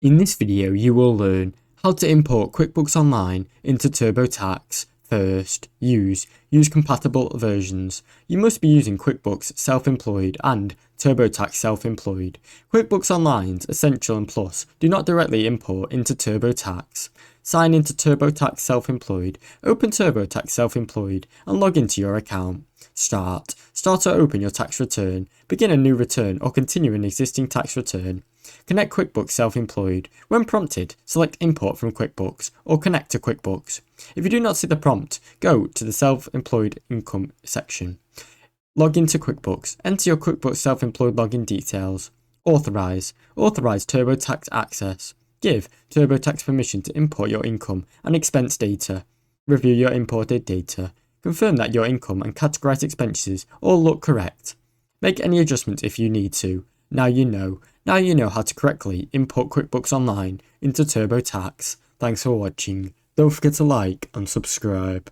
In this video, you will learn how to import QuickBooks Online into TurboTax. First, use compatible versions. You must be using QuickBooks Self-Employed and TurboTax Self-Employed. QuickBooks Online's Essential and Plus do not directly import into TurboTax. Sign into TurboTax Self-Employed, open TurboTax Self-Employed and log into your account. Start or open your tax return, begin a new return or continue an existing tax return. Connect QuickBooks Self-Employed. When prompted, select Import from QuickBooks or Connect to QuickBooks. If you do not see the prompt, go to the Self-Employed Income section. Log into QuickBooks. Enter your QuickBooks Self-Employed login details. Authorize TurboTax access. Give TurboTax permission to import your income and expense data. Review your imported data. Confirm that your income and categorized expenses all look correct. Make any adjustments if you need to. Now you know how to correctly import QuickBooks Online into TurboTax. Thanks for watching. Don't forget to like and subscribe.